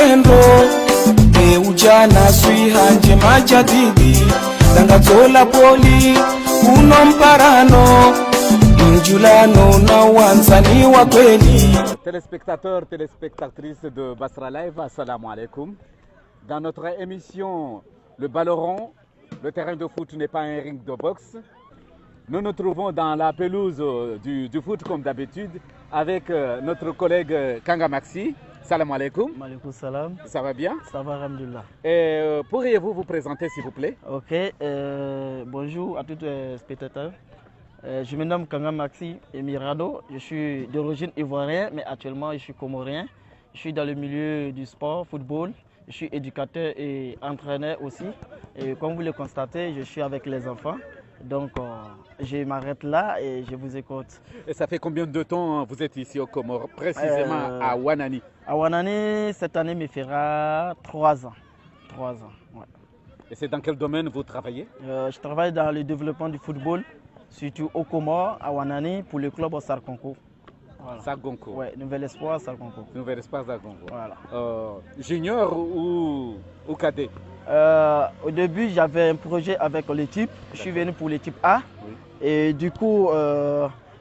upendo ni ujana swihanje majadidi dangazola poli uno mparano mjulano na wansani wa kweli. Téléspectateurs, téléspectatrices de Basra Live, assalamu alaikum. Dans notre émission Le Ballon Rond, le terrain de foot n'est pas un ring de boxe. Nous nous trouvons dans la pelouse du foot comme d'habitude avec notre collègue Kanga Maxi. Salam alaikum. Malikou salam. Ça va bien? Ça va, alhamdulillah. Et pourriez-vous vous présenter s'il vous plaît? Ok, bonjour à tous les spectateurs. Je me nomme Kanga Maxi Emirado. Je suis d'origine ivoirienne, mais actuellement je suis comorien. Je suis dans le milieu du sport, football. Je suis éducateur et entraîneur aussi. Et comme vous le constatez, je suis avec les enfants. Donc, je m'arrête là et je vous écoute. Et ça fait combien de temps vous êtes ici au Comores, précisément à Ouanani? À Ouanani, cette année me fera 3 ans. 3 ans, ouais. Et c'est dans quel domaine vous travaillez? Je travaille dans le développement du football, surtout au Comores, à Ouanani, pour le club Sarkonko. Voilà. Sargonko. Oui, Nouvel Espoir Sargonko. Nouvel Espoir Sargonko. Voilà. Junior ou cadet? Au début, j'avais un projet avec l'équipe. Je suis venu pour l'équipe A. Oui. Et du coup,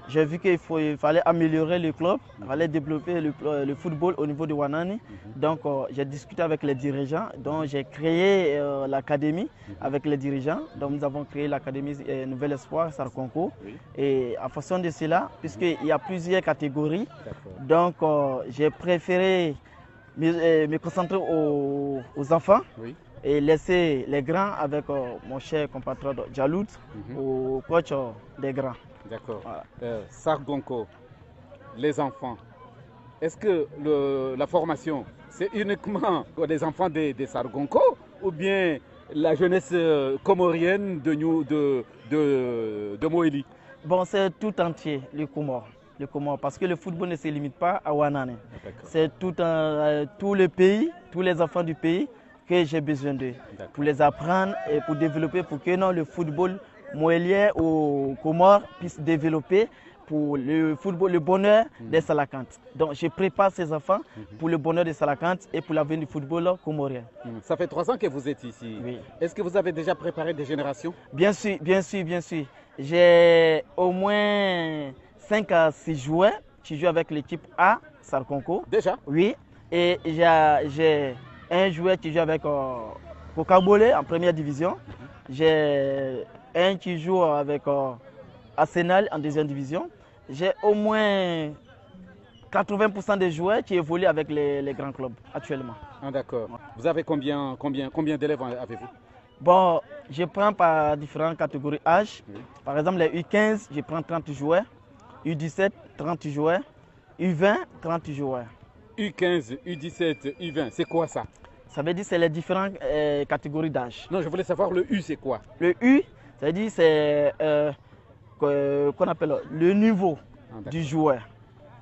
j'ai vu qu'il fallait améliorer le club, il fallait développer le football au niveau de Ouanani. Donc, j'ai discuté avec les dirigeants. Donc, j'ai créé l'académie avec les dirigeants. Donc, nous avons créé l'académie Nouvel Espoir Sarkonko. Oui. Et en fonction de cela, puisqu'il y a plusieurs catégories, donc j'ai préféré me concentrer aux enfants. Oui. Et laisser les grands avec mon cher compatriote Jaloud, au coach des grands. D'accord. Voilà. Sargonko, les enfants, est-ce que la formation, c'est uniquement des enfants des Sargonko ou bien la jeunesse comorienne de Moéli? Bon, c'est tout entier, le Comores. Parce que le football ne se limite pas à Ouanani. C'est tout le pays, tous les enfants du pays que j'ai besoin d'eux pour les apprendre et pour développer, pour que le football moélien au Comores puisse développer pour le football, le bonheur des Salakantes. Donc je prépare ces enfants pour le bonheur des Salakantes et pour l'avenir du football comorien. Ça fait 3 ans que vous êtes ici. Oui. Est-ce que vous avez déjà préparé des générations? Bien sûr, bien sûr, bien sûr. J'ai au moins 5 à 6 joueurs qui jouent avec l'équipe A, Sarkonko. Déjà? Oui. Et j'ai un joueur qui joue avec Kokabole en première division. J'ai un qui joue avec Arsenal en deuxième division. J'ai au moins 80% des joueurs qui évoluent avec les grands clubs actuellement. Ah, d'accord. Vous avez combien d'élèves avez-vous? Bon, je prends par différentes catégories d'âge. Oui. Par exemple, les U15, je prends 30 joueurs. U17, 30 joueurs. U20, 30 joueurs. U15, U17, U20, c'est quoi ça? Ça veut dire que c'est les différentes catégories d'âge. Non, je voulais savoir le U, c'est quoi? Le U, ça veut dire que c'est qu'on appelle le niveau du joueur.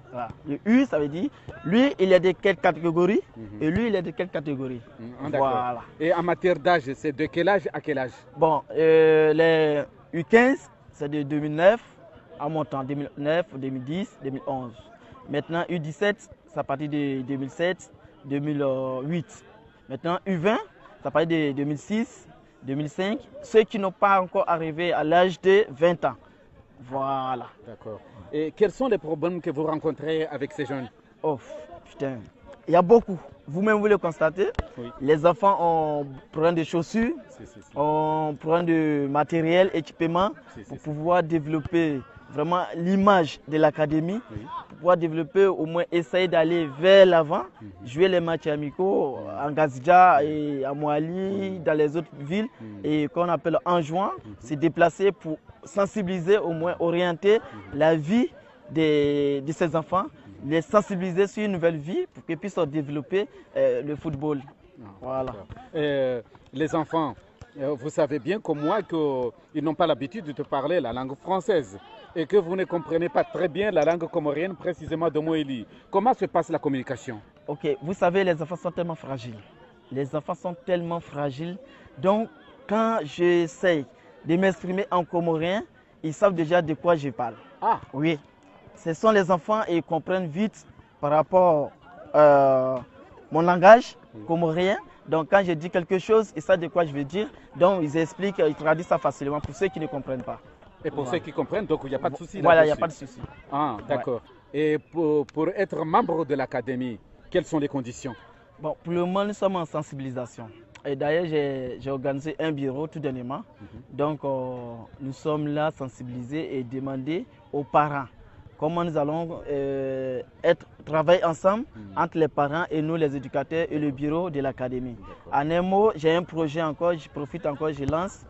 Voilà. Le U, ça veut dire, lui, il est de quelle catégorie et lui, il est de quelle catégorie. Voilà. Et en matière d'âge, c'est de quel âge à quel âge? Bon, les U15, c'est de 2009 à montant, 2009, 2010, 2011. Maintenant, U17, ça partit de 2007, 2008. Maintenant, U20, ça partit de 2006, 2005. Ceux qui n'ont pas encore arrivé à l'âge de 20 ans. Voilà. D'accord. Et quels sont les problèmes que vous rencontrez avec ces jeunes? Oh, putain. Il y a beaucoup. Vous-même, vous le constatez. Oui. Les enfants ont problème de chaussures, ont problème de matériel, équipement, pour pouvoir développer vraiment l'image de l'académie, pour pouvoir développer, au moins essayer d'aller vers l'avant, jouer les matchs amicaux en Gazidja et à Moali, dans les autres villes, et qu'on appelle en juin, se déplacer pour sensibiliser, au moins orienter la vie de ces enfants, les sensibiliser sur une nouvelle vie pour qu'ils puissent développer le football. Voilà. Les enfants, vous savez bien comme moi qu'ils n'ont pas l'habitude de parler la langue française et que vous ne comprenez pas très bien la langue comorienne, précisément de Moéli. Comment se passe la communication? Ok, vous savez, les enfants sont tellement fragiles. Les enfants sont tellement fragiles. Donc, quand j'essaie de m'exprimer en comorien, ils savent déjà de quoi je parle. Ah oui, ce sont les enfants et ils comprennent vite par rapport mon langage comorien. Donc quand je dis quelque chose, ils savent de quoi je veux dire. Donc ils expliquent, ils traduisent ça facilement pour ceux qui ne comprennent pas. Et pour ceux qui comprennent, donc il n'y a pas de souci. Voilà, il n'y a pas de souci. Ah, d'accord. Et pour être membre de l'académie, quelles sont les conditions? Bon, pour le moment, nous sommes en sensibilisation. Et d'ailleurs, j'ai organisé un bureau tout dernièrement. Donc, nous sommes là sensibilisés et demander aux parents comment nous allons travailler ensemble entre les parents et nous, les éducateurs et le bureau de l'académie. En un mot, j'ai un projet encore, je profite encore, je lance.